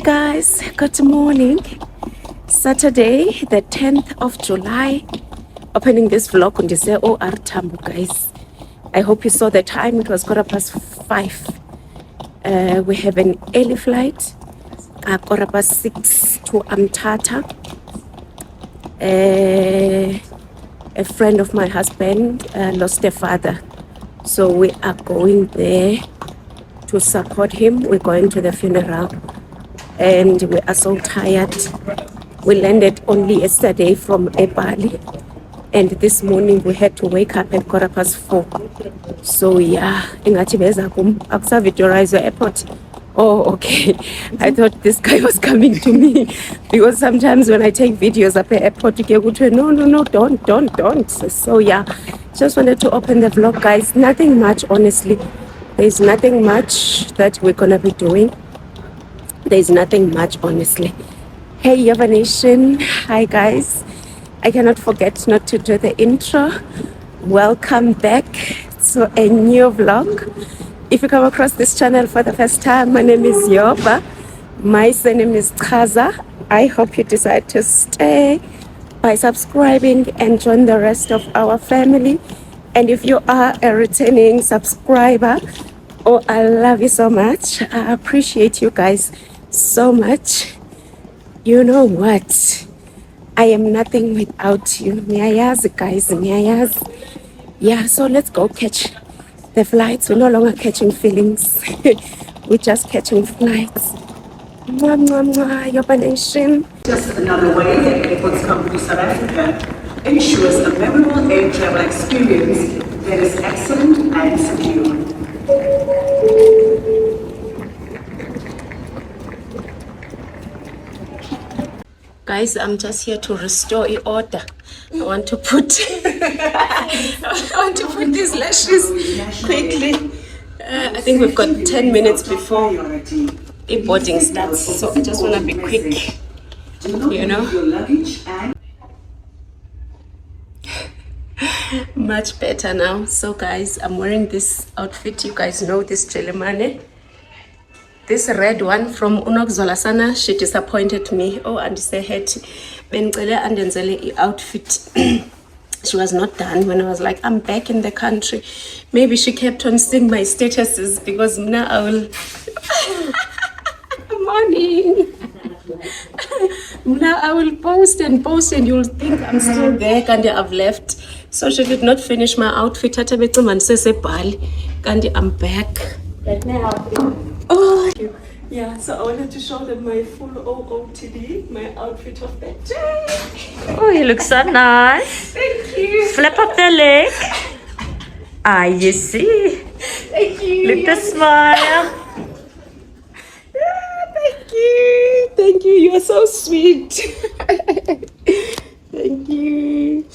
Guys, good morning. Saturday the 10th of July. Opening this vlog on the OR Tambo, guys. I hope you saw the time. It was 5:15. We have an early flight, 6:15 to Amtata. A friend of my husband lost a father, so we are going there to support him. We're going to the funeral and we are so tired. We landed only yesterday from Bali, and this morning we had to wake up at 4:15. So yeah, ingathi beza akusa Victoria Airport. Oh, okay. I thought this guy was coming to me because sometimes when I take videos at the airport, you get to no, don't. So yeah, just wanted to open the vlog, guys. Nothing much, honestly. There's nothing much that we're gonna be doing. There's nothing much, honestly. Hey, Yava Nation. Hi, guys. I cannot forget not to do the intro. Welcome back to a new vlog. If you come across this channel for the first time, my name is Yoba. My surname is Chaza. I hope you decide to stay by subscribing and join the rest of our family. And if you are a returning subscriber, oh, I love you so much. I appreciate you guys so much. You know what? I am nothing without you. Miyayazi, guys, miyayazi. Yeah, so let's go catch the flights. We're no longer catching feelings. We're just catching flights. Mwah, mwah, mwah, Yoba Nation. Just another way that Airports Company South Africa ensures a memorable air travel experience that is excellent and secure. Guys, I'm just here to restore order. I want to put these lashes quickly. I think we've got 10 minutes before the boarding starts, so I just want to be quick, you know. Much better now. So guys, I'm wearing this outfit. You guys know this Jelemane. This red one from Unok Zolasana, she disappointed me. Oh, and say head Bengcele and Denzele outfit. She was not done when I was like, I'm back in the country. Maybe she kept on seeing my statuses because now I will morning. Now I will post and you'll think I'm still there and I've left. So she did not finish my outfit. I'm back. Let me help you. Oh, yeah, so I wanted to show them my full OOTD, my outfit of the day. Oh, you look so nice. Thank you. Flip up the leg. Ah, you see. Thank you. Look the smile. Thank you. You are so sweet. Thank you.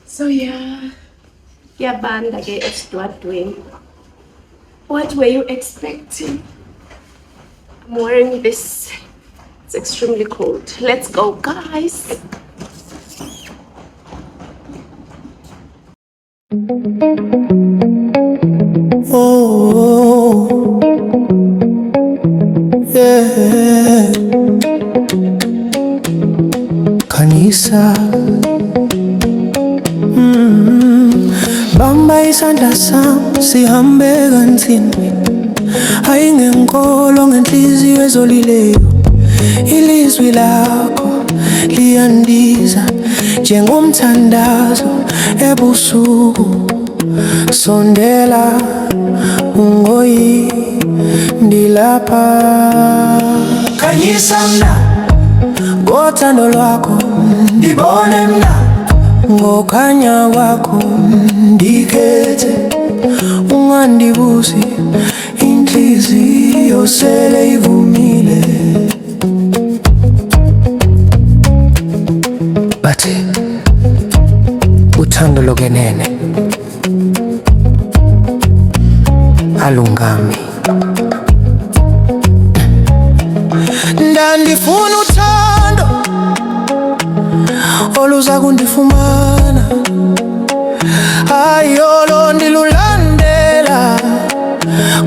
So yeah, band again. What doing? What were you expecting? I'm wearing this. It's extremely cold. Let's go, guys. Oh, yeah. Kanisa. Bamba isandla sami sihambe kanzima. Ayingenkolo ngenhliziyo ezolileyo. Ilizwi lakho liyandiza njengomthandazo ebusuku. Sondela ungoyi ndilapha. Khanyisa mna ngothando lwakho ndibone mna. Ngokhanya kwakho ndikhethe. Ungandibuzi inhliziyo sele ivumile. Bathi uthando lokenene alungami. Ndandifuna uthando oluza kundifumana. Ayolo ndilulandela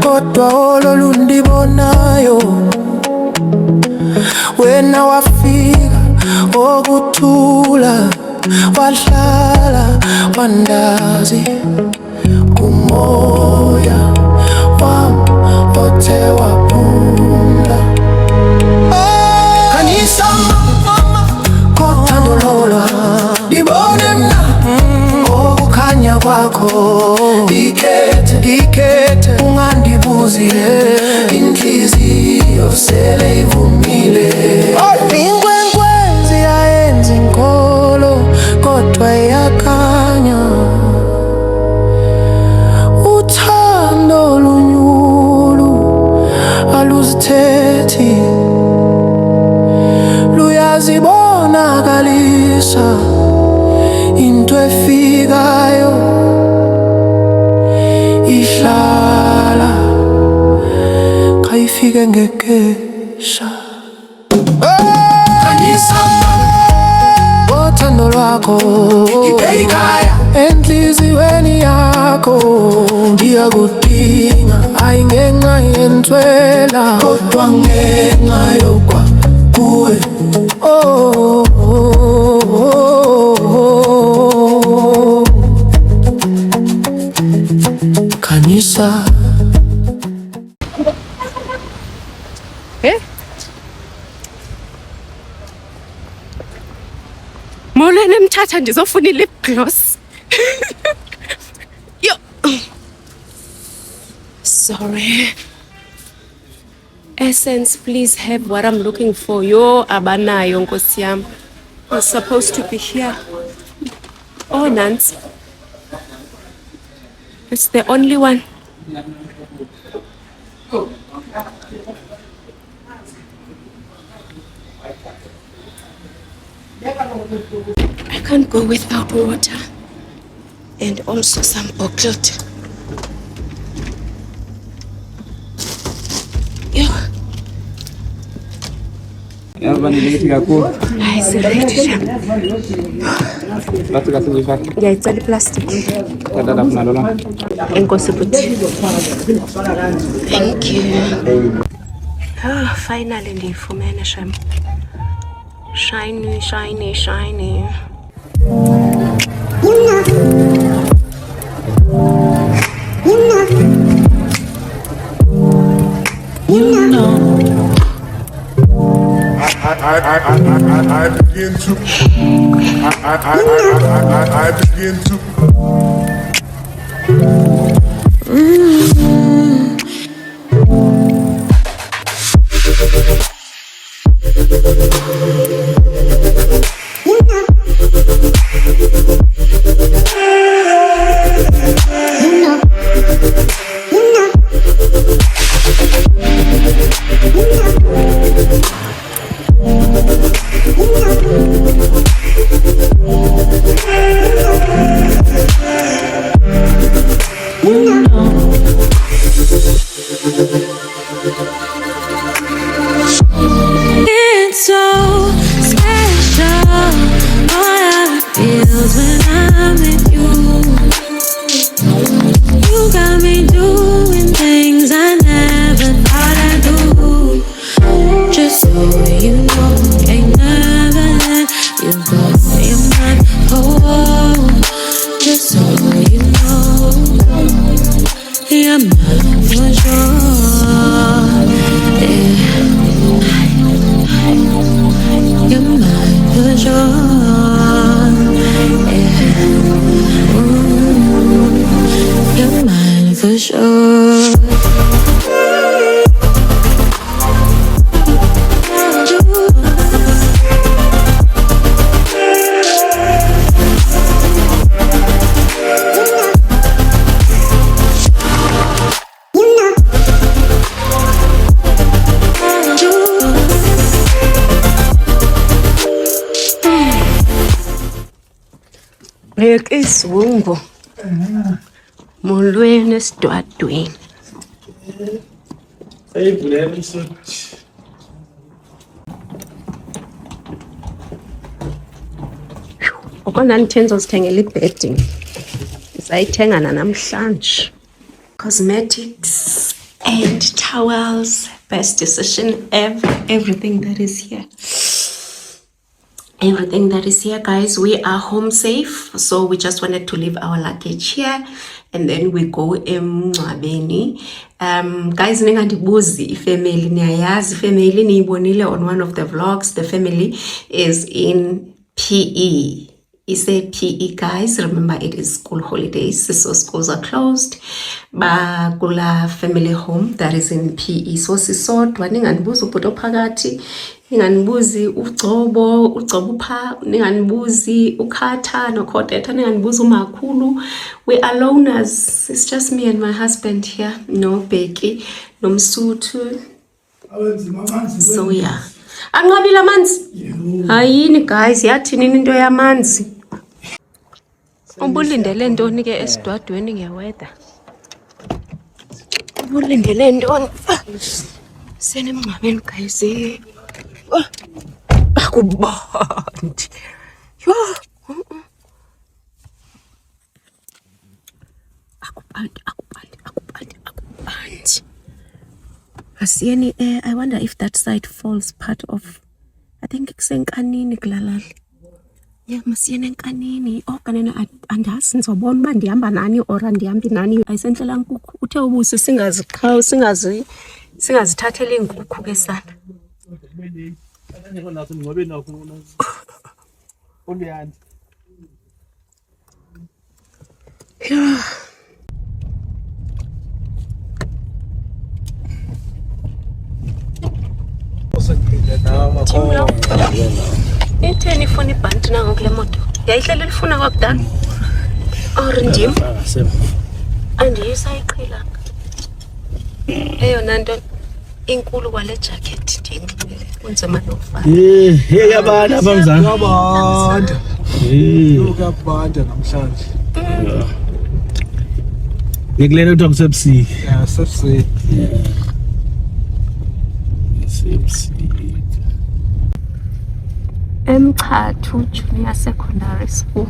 kodwa ololundibonayo. wena wafika okuthula wahlala wandazi umoya wami othe waphumla kanisa mama kothando lolwa libone mna okukhanya kwakho ikhethe ungandibuzi inhliziyo sele ivumile inkwenkwezi yayenza inkolo kodwa yakhanya uthando lunyulu aluzithethi luyazibonakalisa into efikayo ihlala kayifike ngekesha kanisa uthando lwakho ngibhekaya enhliziyweni yakho ngiyakudinga ayi ngenxa yentswela kodwa ngenxa yokwa kuwe kanisa Molweni mthatha ndizofuna i-lip gloss. Yo. Sorry. Essence, please have what I'm looking for. Yo abanayo nkosi yam. Was supposed to be here. Oh Nancy. It's the only one. I can't go without water and also some bottled. Yo. Hayi siready sha. Ngiyayicela iplastic. Enkosi futhi. Thank you. Ah, finally ndiyifumene shem. Shiny, shiny, shiny. I begin to It's so special, all I feels when I'm with you. You got me doing things I never thought I'd do. Just so you know, can't never let you go. You're my whole. Just so you know, you're mine for sure. Yeah. You're mine for sure. Yeah. You're mine for sure. Ek iswungu. Molweni esidwadweni. Ukona nithenza uzithengela ibedding. Sizayithenga namhlanje. Cosmetics and towels. Best decision ever. Everything that is here. everything that is here, guys. We are home safe, so we just wanted to leave our luggage here and then we go emncwabeni. Guys, ningandibuzi ifamily niyayazi ifamily niyibonile on one of the vlogs. The family is in PE. It's a PE, guys. Remember, it is school holidays, so schools are closed. Bakula family home that is in PE. So sisodwa ninganibuzi ubhuti ophakathi, ninganibuzi ugcobo upha, ninganibuzi ukhatha nokhodetha, ninganibuzi umakhulu. We are loners. It's just me and my husband here. No Becky, no Msuthu. So yeah. Anqabile amanzi. Hayini guys, yathi nini into yamanzi. Ubulindele ntoni ke esidwadweni ngeweda? Ubulindele ntoni? Senemngcwabeni guys. Akubandi. Yo. Akubandi. Asiyeni I wonder if that side falls part of, I think kusenkanini kulalala. Yeah, masiyene enkanini. Oh kanena andazi nizobona uba ndihamba nani or andihambi nani. Ayisentlela nkukhu uthe ubusi singazithathela iinkukhu ke sana. Timlo. Itheni ifuna ibhanti nango kule moto? Yayihlela lifuna kwakudala? Or ndim? Andiyisayiqhelanga. Eyona nto inkulu kwale jacket ndiyinxibile. Kunzima nokufaka. Hey yabana abamzana. Yabanda. Yokabanda namhlanje. Ngikulele ukuthi akusebusika. Yeah, sebusika. Mchathu Junior Secondary School.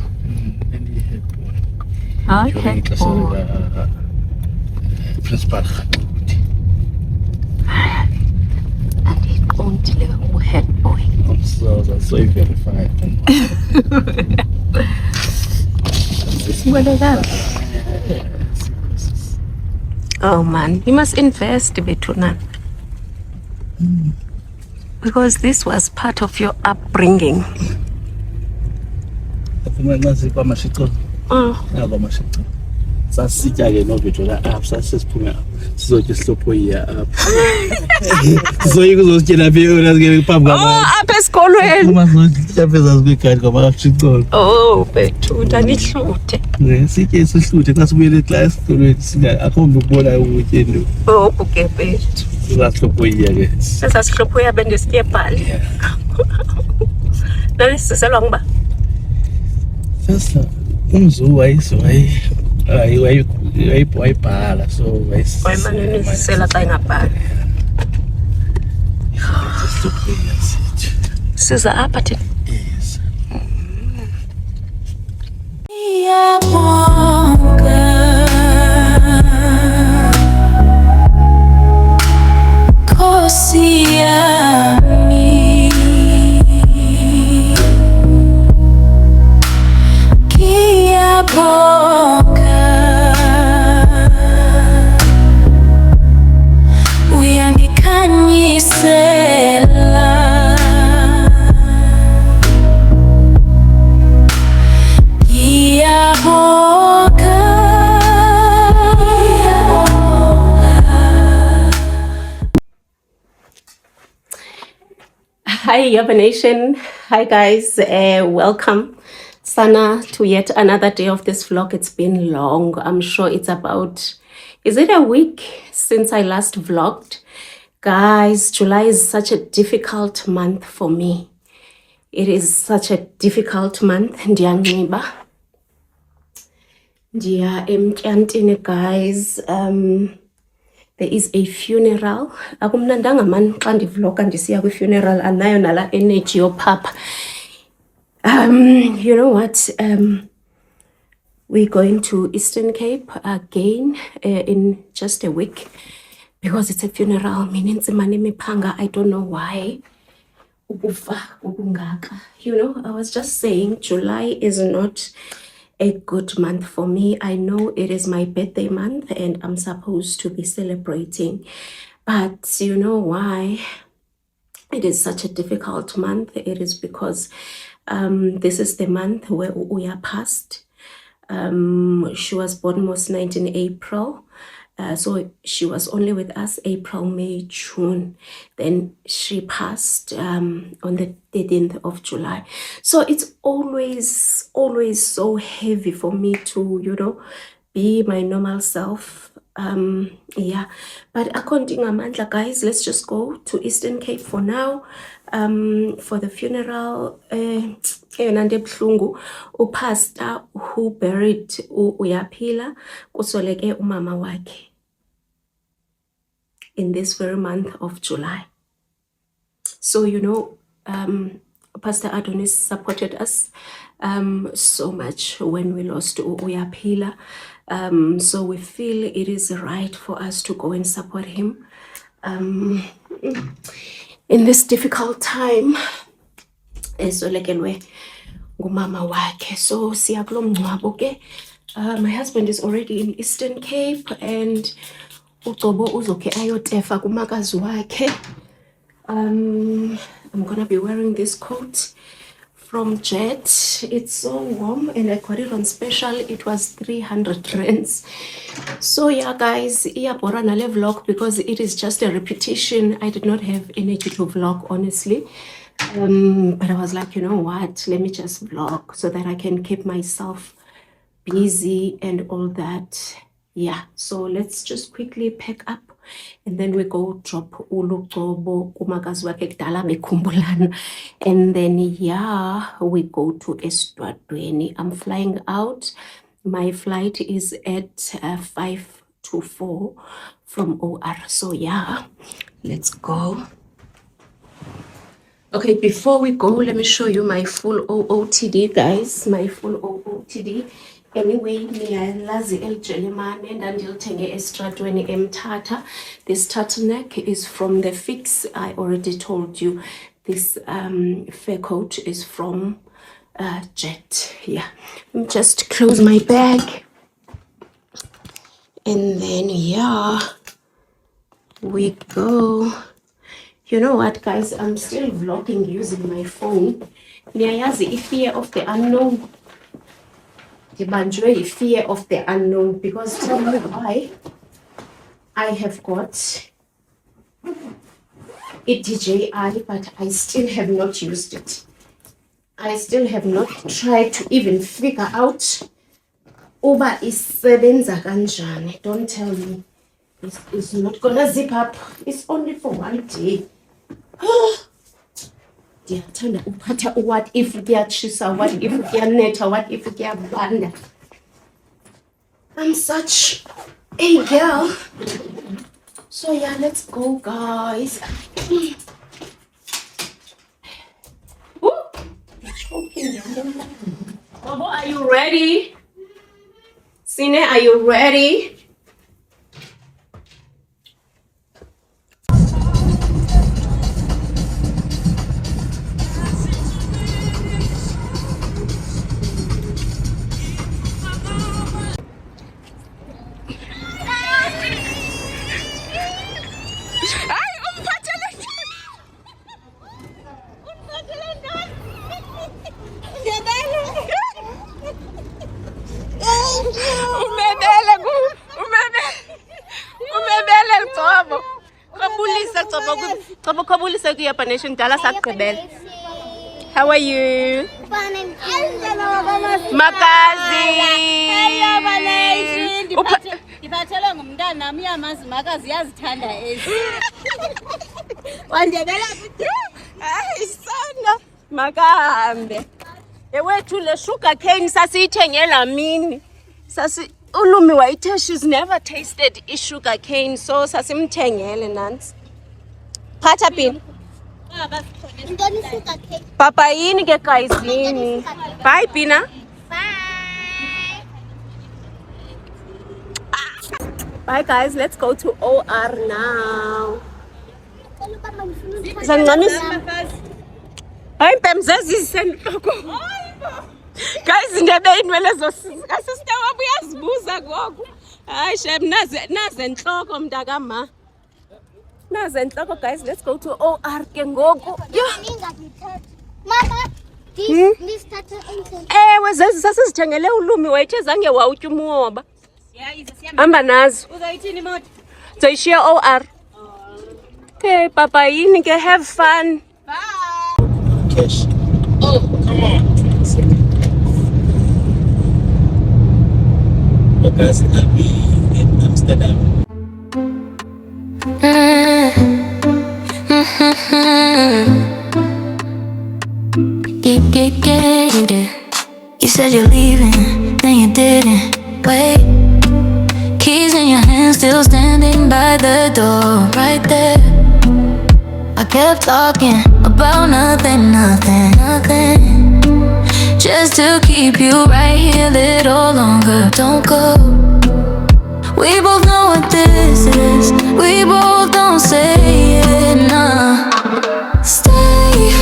Okay. Principal. Andiqondile u-head boy. So verified. Oh man, you must invest betuna. Because this was part of your upbringing. Sasitya ke novitola apha sasiphume sizotya ihlopho iya apha sizoyika uzozityela phi yona ke phambi kwabantu Apha esikolweni. uma sizotya apha ezazibekade ngoba kaShixolo Oh, bethuna nihluthe. sitye isihluthe xa sibuyele eklasi esikolweni akho mntu ubona ukutya into Oh, ke bethu. sizahlopho iya ke Sesasihlopho yabe ndisiyebhali. Nani siselwa nguba? sasa umzu wayibhala so Wayimane nisisela xa ingabhali. Siza apha thina. Yes. Hi Yoba Nation. Hi guys, welcome Sana to yet another day of this vlog. It's been long. I'm sure it's about, is it a week since I last vlogged? Guys, July is such a difficult month for me. It is such a difficult month. Ndiyanxiba. Ndiya emtyantini guys. There is a funeral. Akumnandanga man xa ndivloga ndisiya kwi-funeral anayo nala energy yopapa. You know what? We're going to Eastern Cape again in just a week because it's a funeral. I don't know why. ukufa okungaka. You know, I was just saying July is not a good month for me. I know it is my birthday month and I'm supposed to be celebrating, but you know why it is such a difficult month? It is because this is the month where Uya passed. She was born most 19 April. So she was only with us April, May, June. Then she passed on the 13th of July. So it's always so heavy for me to, you know, be my normal self. Yeah, but according Amandla, guys, let's just go to Eastern Cape for now. For the funeral. Nande buhlungu upastor who buried uyaphila kusoleke umama wakhe in this very month of July. So you know, Pastor Adonis supported us so much when we lost uyaphila. So we feel it is right for us to go and support him in this difficult time. Esolekelwe ngumama wakhe. So siya kulo mngcwabo ke. My husband is already in Eastern Cape and uCobo uzoke ayotefa kumakazi wakhe. I'm gonna be wearing this coat from Jet. It's so warm and I got it on special. It was 300 rands. So yeah guys, iyabhora nale vlog because it is just a repetition. I did not have energy to vlog, honestly. But I was like, you know what, let me just vlog so that I can keep myself busy and all that. Yeah, so let's just quickly pack up and then we go drop uLuXobo kumakazi wakhe kudala bekhumbulana, and then yeah, we go to Eswatini. I'm flying out. My flight is at 5 to 4 from OR. So yeah, let's go. Okay, before we go, let me show you my full OOTD, guys. My full OOTD. Anyway, ngiyalazi elJalimane ndandilithenge eStratweni eMthatha. This turtleneck is from the Fix. I already told you this fur coat is from Jet. Yeah, let me just close my bag. And then yeah, we go. You know what, guys? I'm still vlogging using my phone. Niyayazi fear of the unknown. Dibanjwe fear of the unknown, because tell me why. I have got a DJI, but I still have not used it. I still have not tried to even figure out uba isebenza kanjani. Don't tell me it's not gonna zip up. It's only for one day. Ndiyathanda uphatha what if kuyatshisa, what if kuyanetha, what if kuyabanda. I'm such a girl. So yeah, let's go, guys. Bobo, are you ready? Sine, are you ready? How are you? Makazi. Ngiphathelwe ngumntana nami uyamazi makazi yazithanda ezi. Wandebela futhi. Hayi sana. Makahambe. Ewethu le sugar cane sasiyithengela mini. Ulumi wayithe she's never tasted sugar cane, so sasimthengele nansi. Phatha pini. Ntoni sugar cake? Papa yini ke guys yini? Bye Pina. Bye. Bye guys, let's go to OR now. Zangamisa. Hayi mpemzezisendoko. Guys indebe inwele zosika sister wabo uyazibuza gogo. Hayi shem naze enhloko mntakama. Naze enhloko guys, let's go to OR ke ngoku. Mama, this started inside. Ewe sasizithengele ulumi wayithe zange wawutya umoba. Hamba nazo. Uzoyithini imoto? Zoyishiya OR. Okay, papa yini ke, have fun. Cash. Oh, come on. Because I'm in Amsterdam. You said you're leaving, then you didn't. Wait, keys in your hand, still standing by the door, right there. I kept talking about nothing, just to keep you right here a little longer. Don't go. We both know what this is. We both don't say it, nah. Stay,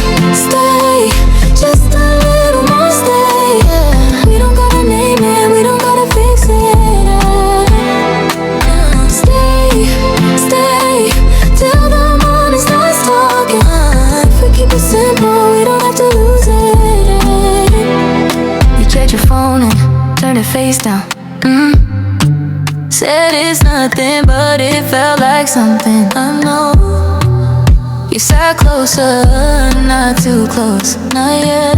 just a little more stay. Yeah. We don't gotta name it, we don't gotta fix it. Stay, till the morning starts talking. If we keep it simple, we don't have to lose it. You checked your phone and turned it face down. Said it's nothing, but it felt like something. I know. You sat closer, not too close, not yet.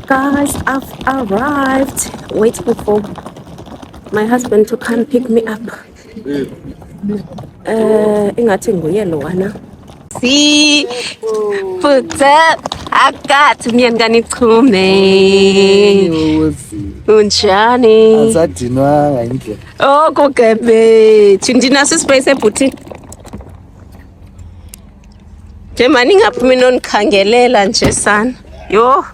Guys, I've arrived. Waiting for my husband to come pick me up. Ingathi nguye lo wana. See, put up. I got miyangani chume. Unjani. Asadinwanga indlela. Oh, kokebe. Chindina sispace ebuti. Jemani ngaphumi nonikhangelela nje sana. Yo.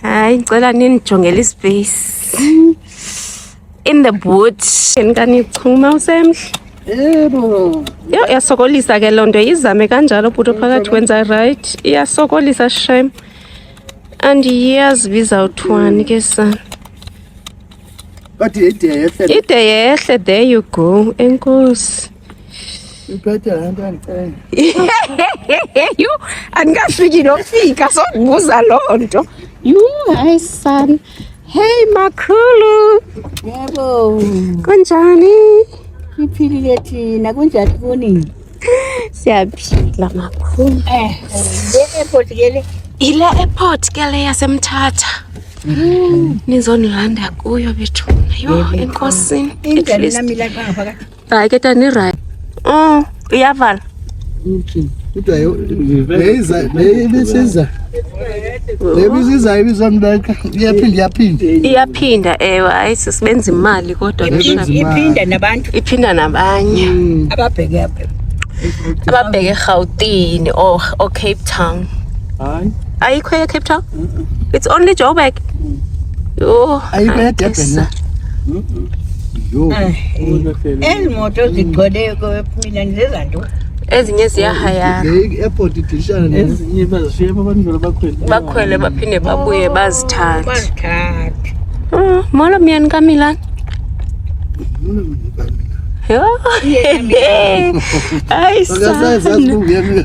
Hayi ngicela ninijongele ispace. In the boot. Ngani chuma usemhle. Yebo. Yo yasokolisa ke lonto izame kanjalo bhuti phakathi wenza right. Iyasokolisa shame. And years without one ke sana. But ide yehle. Ide yehle, there you go. Enkosi. Iphethe ngantani. You angafiki nofika sokubuza lonto. You hi son. Hey makhulu. Yebo. Kunjani? Iphilile thina kunjani kuni? Siyaphila makhulu. Le airport kele. Ile airport kele yasemthatha. Nizonilanda kuyo bethuna. Yo enkosini. Indlela namila phakathi. Hayi ke tani right. Uyavala. Kuthiwa leyiza lebisiza. Lebisiza ibizomlaka iyaphinda. Iyaphinda ewe hayi sisebenza imali kodwa Iphinda nabantu. iphinda nabanye. Ababheke apha. Ababheke eGauteng or Cape Town. Hayi. Ayikho eCape Town? It's only Joburg. Yo. Ayikho eDurban. Yo. Elimoto zigcwele kophumila nizezanto. Ezinye ziyahaya. Le airport idishana Ezinye bazishiya abantu bakhwele. Bakhwele baphinde babuye bazithathe. Bazithathe. Mola miyani kaMilan. Yo. Hayi sana.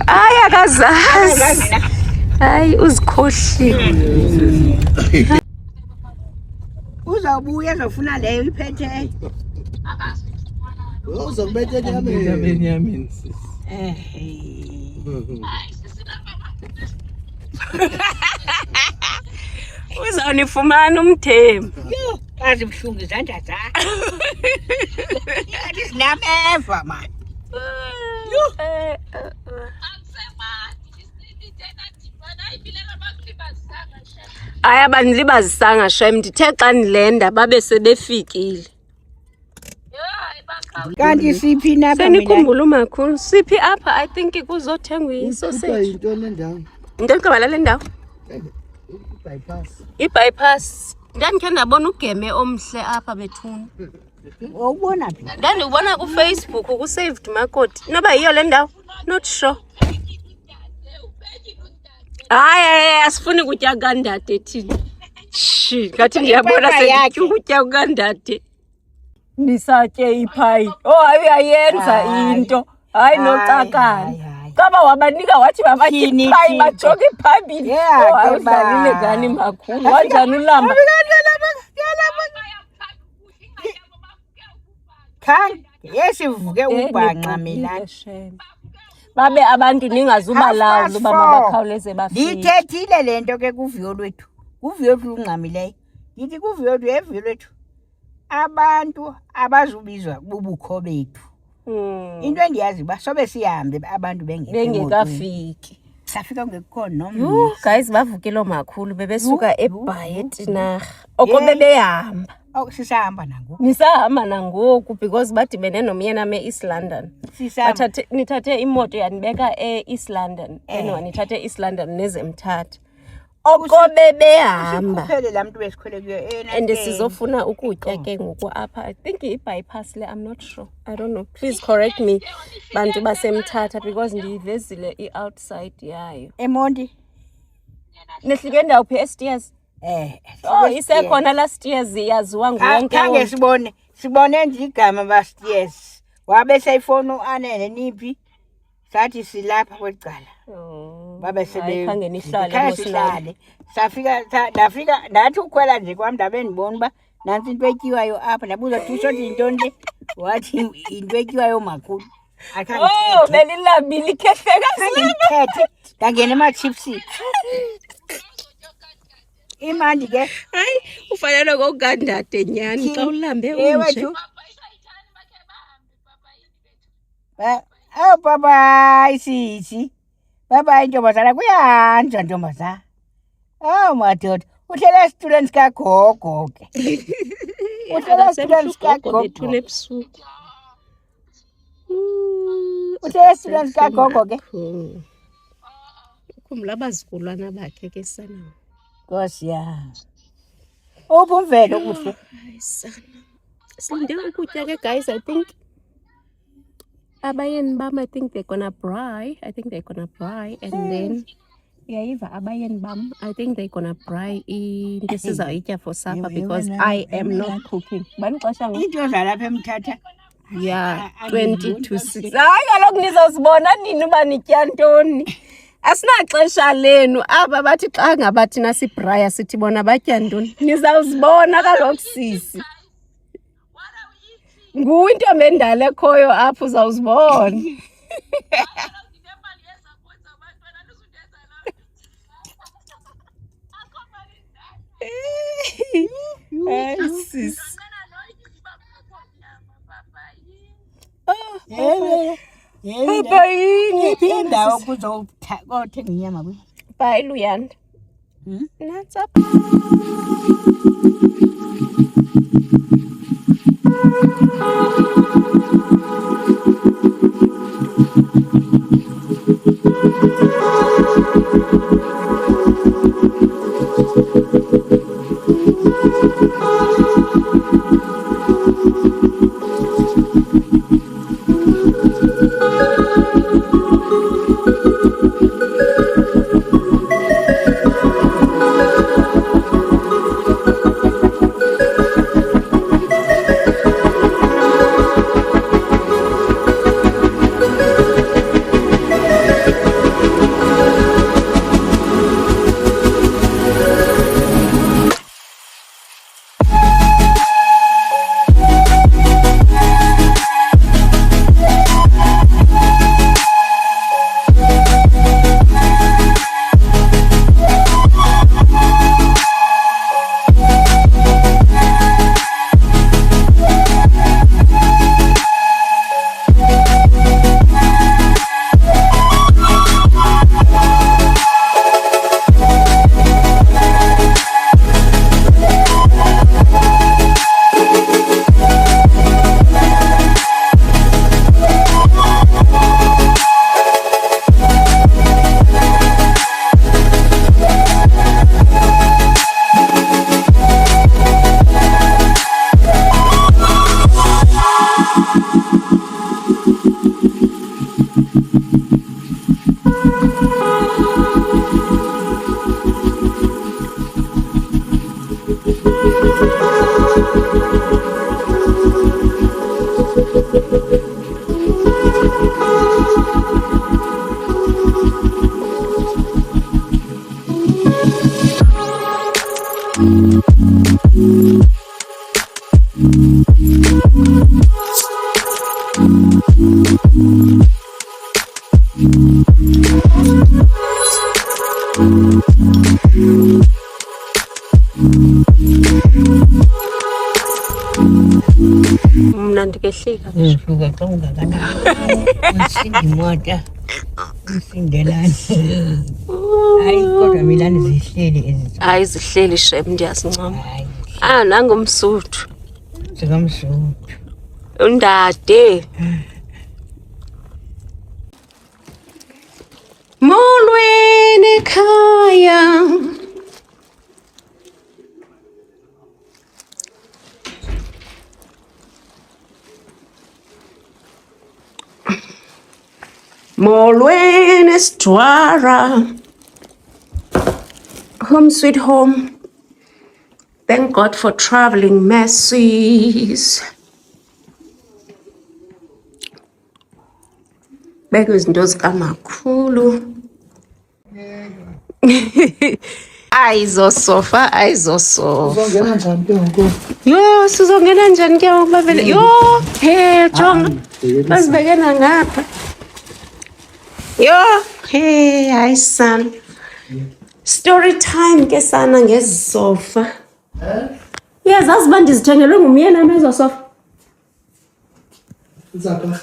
Hayi akazazi. Hayi uzikhohliwe. Uzabuya uzofuna leyo iphethe. Uzobethe nyame. Benjamin. Uzawunifumana umthembu. Yo, azibhlungu izandla zakho. Yathi sinameva man. Hayi abanilibazisanga shem ndithe xa nilenda babe sebefikile. Kanti siphi napha mina? Senikhumbula umakhulu siphi apha I think kuzothengwa isoseji. Intoni ndawo? Into ngicabala le ndawo. Bypass. I-bypass. Ndandikhe ndabona ugeme omhle apha bethuna. Awubona phi? Ndandiubona kuFacebook ku-Saved Makoti. Noba yiyo le ndawo? Not sure. hayi asifuni kutya kandade thina shi ngathi ndiyabona senditya ukutya kandade nisatye iphayi ayenza into hayi nocakana kaba wabanika wathi babatye iphayi bajoke phambili awudlalile ngani makhulu wanjani ulamba yesivuke ubhanqa mina babe abantu ningazubalawula uba mabakhawuleze bafike ndithethile le nto ke kuviyo lwethu lungxamileyo ndithi kuviyo lwethu abantu abazubizwa bubukho bethu into endiyazi uba sobe sihambe abantu bengekafiki safika ngekho nomnye guys bavukile makhulu bebesuka eBhayetinarha oko bebehamba sisahamba nangoku nisahamba nangoku because badibene nomyenam e-East London nithathe imoto yanibeka e-East London nithathe e-East London nezemthatha oko bebehamba kuphele laa mntu besikhwele kuyo and sizofuna ukutya ke ngoku apha I think i-bypass le I'm not sure I don't know please correct me bantu basemthatha because ndiyivezile i-outside yayo eMonti nehlike ndawuphi estairs isekhona laa stairs yaziwa nguwonke khange sibone nje igama bastairs wabe sayifona uanele niphi sathi silapha kwecala babe khange nihlale ndafika ndathi ukhwela nje kwam ndabe ndibona uba nantsi into etyiwayo apha ndabuza tushothi yintoni le wathi into etyiwayo makhulu belilambile ikhehleka ndangena emachipsini imandi ke hayi ufanele kokandade nyani xa ulambe unje bye sisi bye ntombazana kuyanjwa ntombazana madoda uhlele esitulweni sikagogo ke uhlele esitulweni sikagogo bethule ebusuku uhlele esitulweni sikagogo ke ukhumbula abazukulwana bakhe ke sana Nkosi yami ubumvelo kuhle silinde ukutya ke guys I think abayeni bam I think they're gonna braai and then yayiva abayeni bam I think they're gonna braai into esizawuyitya for supper because I am not cooking bani xesha ngoku into zalapha emthatha 20 to 6 hayi kaloku nizosibona nini uba nitya ntoni asinaxesha lenu aba bathi xa ngabathi nasibraya sithi bona batya ntoni nizawuzibona kaloku sisi nguwe intombi endala ekhoyo apho uzawuzibona sisi Papa yini indawo kuzothenga inyama kwi Bye Luyanda That's up Mna ndikehlika. Ngisuka xa ungakanani. Usinde imoto. Usindelani. Hayi kodwa mina ndizihleli ezi. Hayi zihleli shem ndiyasincama. Nangumsuthu. Sikamsuthu. Undade. Molweni ekhaya. Molweni Sidwara. Home sweet home. Thank God for traveling mercies. Beka izinto zikamakhulu. Ayizosofa. Uzongena njani ke ngoku? Yo, sizongena njani ke ubabele? Yo, hey, jonga. Basibekena ngapha. Yo, hey, hayi son. Story time ke sana ngezisofa. Yazazi uba ndizithengelwe ngumyeni nami ezo sofa. Uzapha.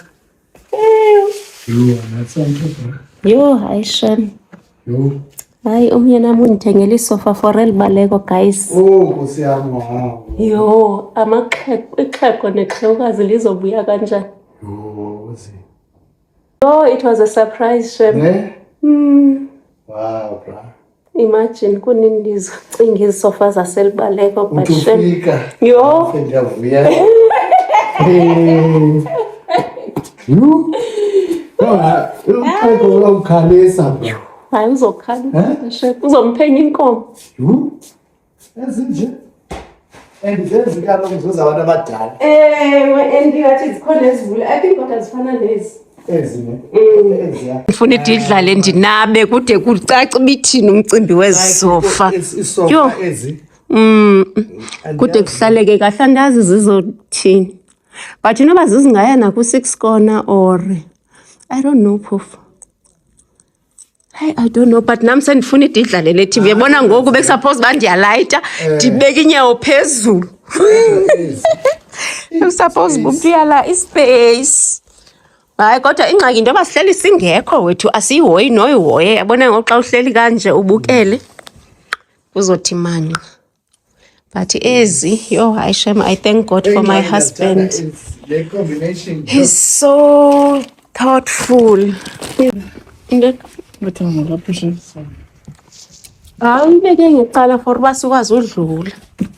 Yo, hayi shem. Yo. Hayi umyeni nami undithengele isofa for Baleko guys. Nkosi yami wow. Yo, ixhego nexhewukazi lizobuya kanjani? Oh, it was a surprise, Shem. Wow, bro. Imagine kunini ndizocinga isofa zaseLibaleko but Shem. Utufika. Yo. Ndiyavuya. Uxhego lokukhalisa bro. Hayi uzokhala. Shem uzomphenya inkomo. Ezinje. Endizenzi kaloku ngizuza abantu abadala. Ndingathi zikhona ezivule. I think kodwa zifana nezi. Ezine. Ndifuna ididlale ndinabe kude kucace ubithini umcimbi wezisofa. Isofa ezi. Kude kuhlaleke kahle andazi zizothini. But you know bazizingaya na ku6 corner or I don't know phofu. I don't know but nami sendifuna ididlale le TV. Yabona ngoku bekusuppose bandiyalayita ndibeka inyawo phezulu. Suppose ubuyala ispace. Hayi kodwa ingxaki into basihleli singekho wethu asiyihoyi noyihoye yabona ngoxa uhleli kanje ubukele uzothi mani. But ezi yo hayi shem I thank God for my husband. The combination. He's so thoughtful. Uyibeke ngecala for uba sikwazi udlula.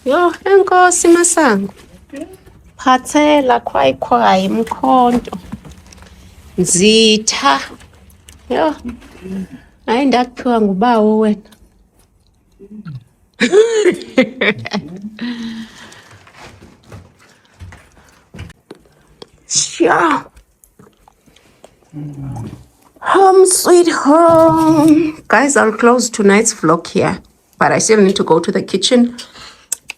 Yo enkosi masango. Phathela khwayi mkhonto. Nzitha. Yo. Hayi ndakuphiwa ngubawo wena. Sure. Home sweet home. Guys, I'll close tonight's vlog here. But I still need to go to the kitchen.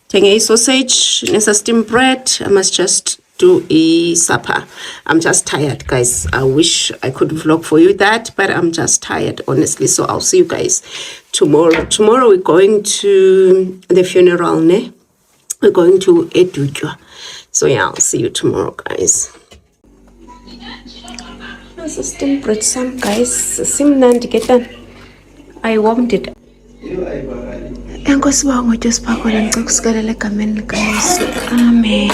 Take a sausage, a steamed bread. I must just do a supper. I'm just tired, guys. I wish I could vlog for you that, but I'm just tired, honestly. So I'll see you guys tomorrow. Tomorrow we're going to the funeral, ne? We're going to Edudwa. So yeah, I'll see you tomorrow, guys. There's a steamed bread, some guys. Simnandi get done. I warmed it. Enkosi ba ngothi siphakona ngicikusikelele egameni likaYesu. Amen.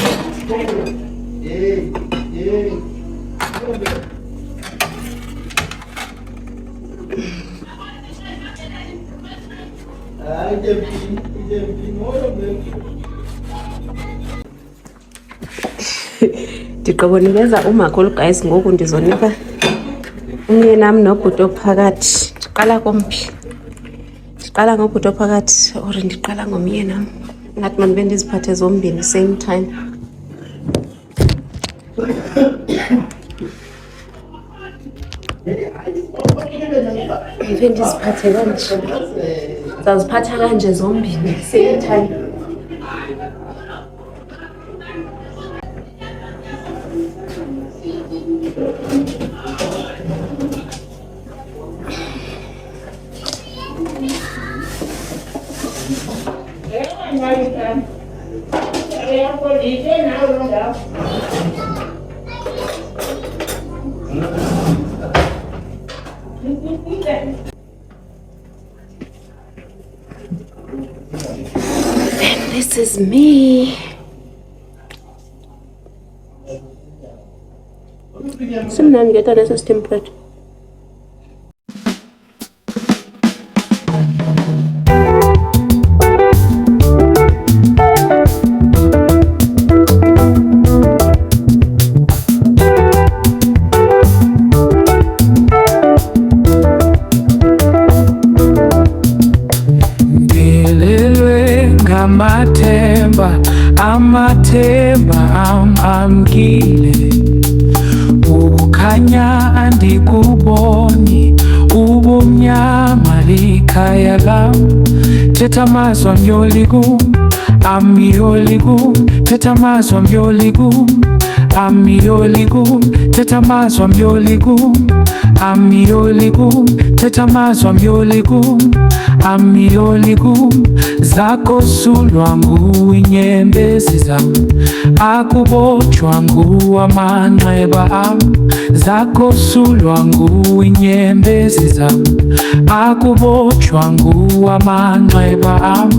Ndiqobonikeza umakhulu guys ngoku ndizonika umyeni nami nobhuti ophakathi. Ndiqala komphi? Ndiqala ngobhuti ophakathi or ndiqala ngomyeni nami? ngathi manje bendiziphathe zombini same time. Bendiziphathe kanje. Zaziphatha kanje zombini same time. And this is me. Simnandi get a steam plate. Amathemba amkile ukhanya andikuboni ubumnyama likhaya lam thetha amazwi amyolikum amyolikum thetha amazwi amyolikum amyolikum thetha amazwi amyolikum amyolikum thetha amazwi amyolikum amyolikum zakosulwa nguinyembezi zam akubotshwa nguwamanxeba am zakosulwa nguinyembezi zam akubotshwa nguwamanxeba am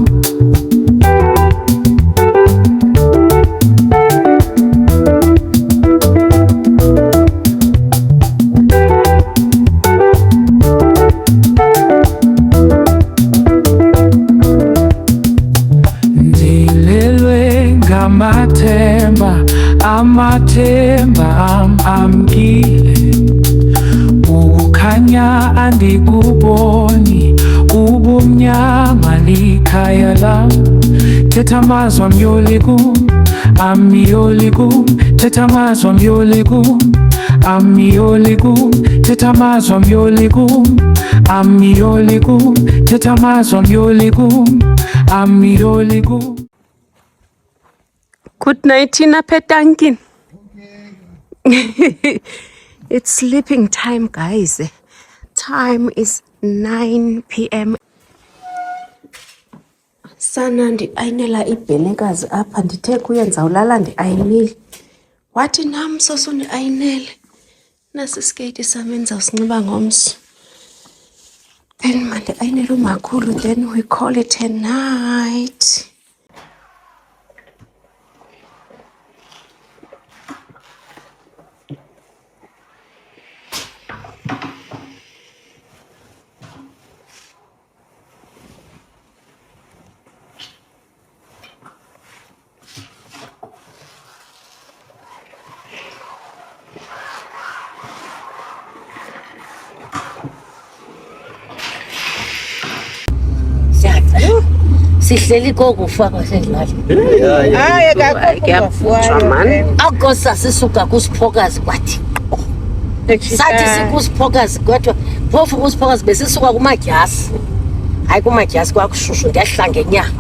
amathemba amkile ukhanya andikuboni ubumnyama likhaya lam thetha amazwi amyolikum amyolikum thetha amazwi amyolikum amyolikum thetha amazwi amyolikum amyolikum thetha amazwi amyolikum amyolikum. Good night, Tina Petankin. It's sleeping time, guys. Time is 9 p.m. Sana ndi-ayinela ibhenekazi apha ndithe kuye ndizawulala ndi-ayinile. Wathi nam soso ndi-ayinele. Nasi isikeyiti sam endizawusinxiba ngomso. Then mandi-ayinele umakhulu, then we call it a night. Sihleli kokufa kwasedlala. Hayi kakhulu man. Agosa sisuka kuSiphokazi kwathi. Sathi sikuSiphokazi kodwa phofu kuSiphokazi besisuka kuMadyasi. Hayi kuMadyasi kwakushushu ndiyahla ngenyanga.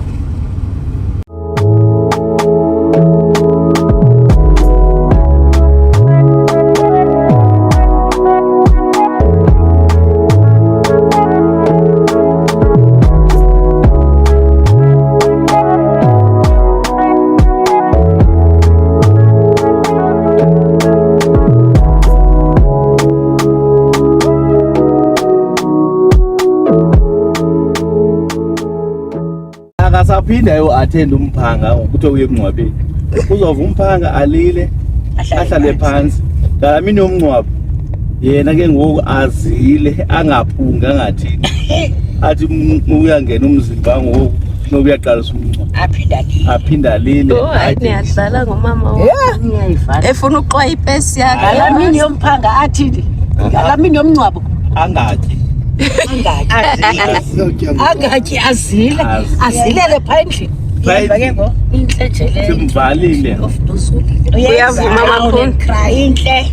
Akasaphinda attend umphanga ukuthi uye kungcwabeni. Uzova umphanga alile ahlale phansi. Ngamini yomngcwabo yena ke ngoku azile angaphunga angathini. Athi uyangena umzimba ngoku nobuyaqalisa umngcwabo. Aphinda lile. Hayi niyadlala ngomama wakho. Ngiyayivala. Efuna uqwa ipesi yakhe. Ngalamini yomphanga athi ngalamini yomngcwabo angatyi. Angatyi azile azilele pha endlini Ndiyeva ke ngoku. Intle nje le. Simvalile. Uyavuma makhulu. Intle.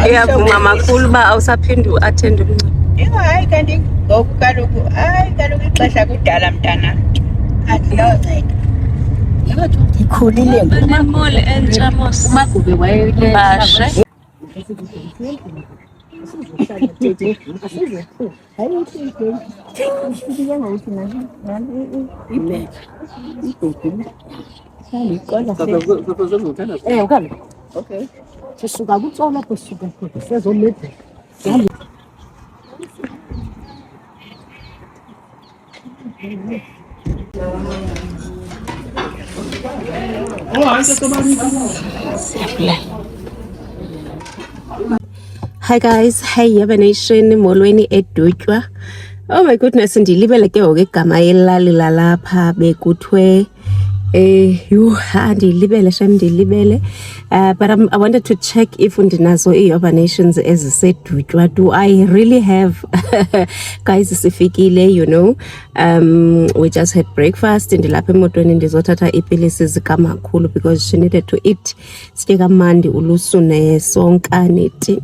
Uyavuma makhulu uba awusaphinde uattende umngcwabo. Hayi kanti ngoku kaloku ixesha kudala mntana. Andiloncedo. Ikhulile Banemole entsha mos. uMagube wayele Bashe. Okay. Sisuka kutsolo kusuka khona sezomedela. Hi guys, hi Yaba Nation, molweni edutywa. Oh my goodness, ndilibele ke ngoku igama elali lalapha bekuthiwe ndilibele shem ndilibele. But I wanted to check if ndinazo iYoba Nations ezisedutywa. Do I really have guys sifikile, you know. We just had breakfast ndilapha emotweni ndizothatha iipilisi zikamakhulu because she needed to eat stekamandi ulusu nesonka neti.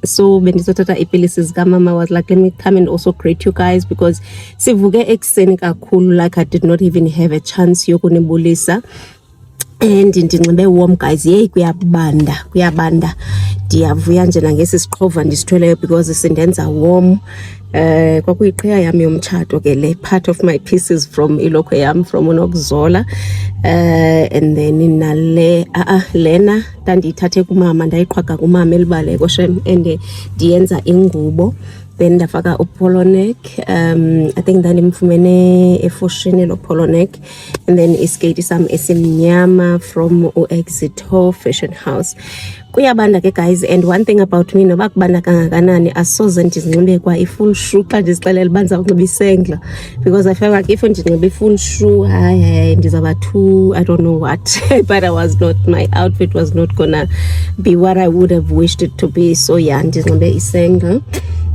So bendizothatha iipilisi zikamama. Was like, let me come and also greet you guys because sivuke ekuseni kakhulu, like I did not even have a chance yokunibulisa. And ndinxibe warm guys, yey kuyabanda ndiyavuya nje nangesi siqhova ndisithweleyo because sindenza warm. Kwakuyiqhiya yami yomtshato ke le, part of my pieces from ilokhwe yam from uNokzola. And then nale lena ndandiyithathe kumama, ndayiqhwaga kumama elibaleko shem, and ndiyenza ingubo. Then ndafaka upoloneck. I think ndandimfumene efoshini lo poloneck. And then isketi sam esimnyama from Exito Fashion House. Kuyabanda ke guys, and one thing about me, noba kubanda kangakanani asoze ndizinxibe kwa i-full shoe xa ndizixelela uba ndizawunxiba isengla, because I feel like if ndinxibe i-full shoe hayi ndizawuba too I don't know what. But my outfit was not gonna be what I would have wished it to be. So yeah, ndizinxibe isengla.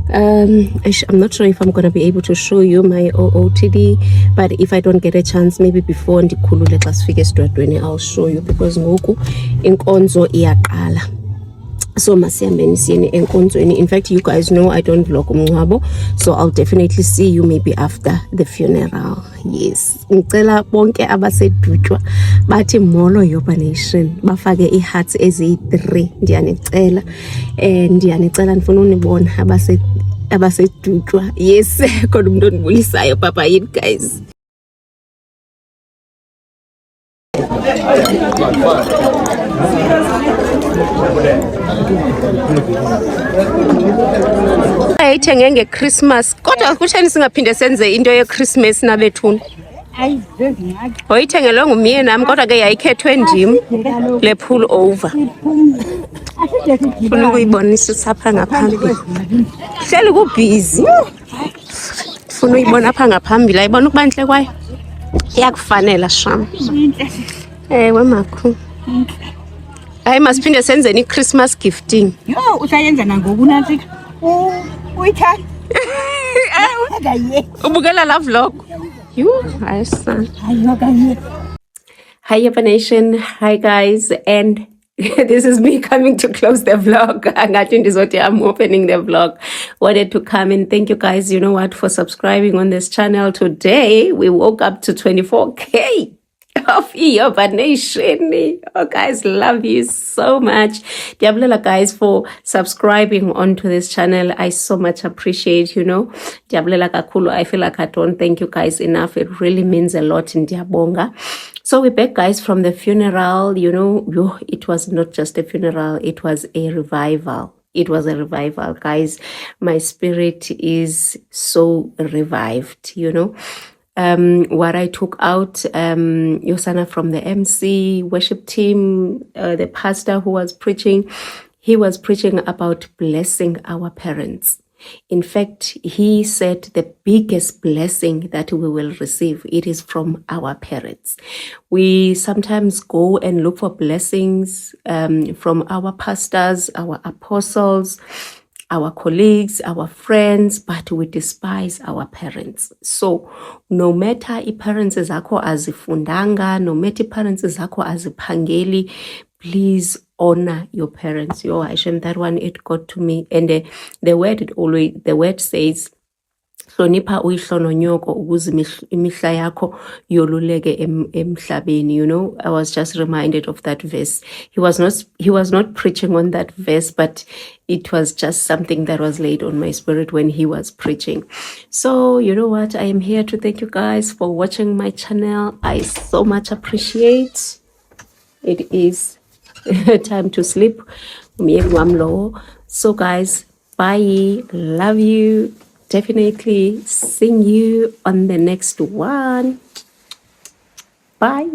I'm not sure if I'm gonna be able to show you my OOTD, but if I don't get a chance, maybe before ndikhulule xa sifike esidwadweni, I'll show you, because ngoku inkonzo iyaqala. So masihambeni siyeni enkonzweni. In fact, you guys know I don't vlog umngcwabo, so I'll definitely see you maybe after the funeral. Yes, ngicela bonke abasedutywa bathi molo Yoba Nation bafake ihearts ezi3. Ndiyanicela ndifuna unibona abasedutywa. Yes, kodwa umuntu ondibulisayo papa yini guys. Ayithenge ngeChristmas, kodwa kutheni singaphinde senze into yeChristmas nabethuna? Oyithengelwe ngumyeni nami, kodwa ke yayikhethwe ndim le pull over. Funa ukuyibonisa sapha ngaphambili. Hleli kubhizi. Funa uyibona apha ngaphambili, ayibona ukuba ntle kwayo. Iyakufanela sham. Ewe makhu. Hayi masiphinde senzeni iChristmas gifting. Yo, usayenza nangoku nansi. Uyithanda? Ubukela la vlog. Hi son. Hi Yoba Nation. Hi guys, and this is me coming to close the vlog. I'm opening the vlog. Wanted to come and thank you guys, you know what, for subscribing on this channel. Today we woke up to 24K of Yoba Nation. Oh guys, love you so much. Diabulela guys for subscribing onto this channel. I so much appreciate, you know. Diabulela kakulu. I feel like I don't thank you guys enough. It really means a lot in Diabonga. So we're back guys from the funeral. You know, it was not just a funeral, it was a revival. It was a revival, guys. My spirit is so revived, you know. What I took out, Yosana from the MC worship team, the pastor who was preaching, he was preaching about blessing our parents. In fact, he said the biggest blessing that we will receive, it is from our parents. We sometimes go and look for blessings from our pastors, our apostles, our colleagues, our friends, but we despise our parents. So no matter i-parents zakho azifundanga, no matter i-parents zakho aziphangeli, please honor your parents. Yo, Hashem, that one, it got to me. And the word says, hlonipha uyihlononyoko ukuze imihla yakho yoluleke emhlabeni. You know, I was just reminded of that verse. He was not preaching on that verse, but it was just something that was laid on my spirit when he was preaching. So you know what, I am here to thank you guys for watching my channel. I so much appreciate. It is time to sleep. So guys, bye, love you. Definitely see you on the next one. Bye.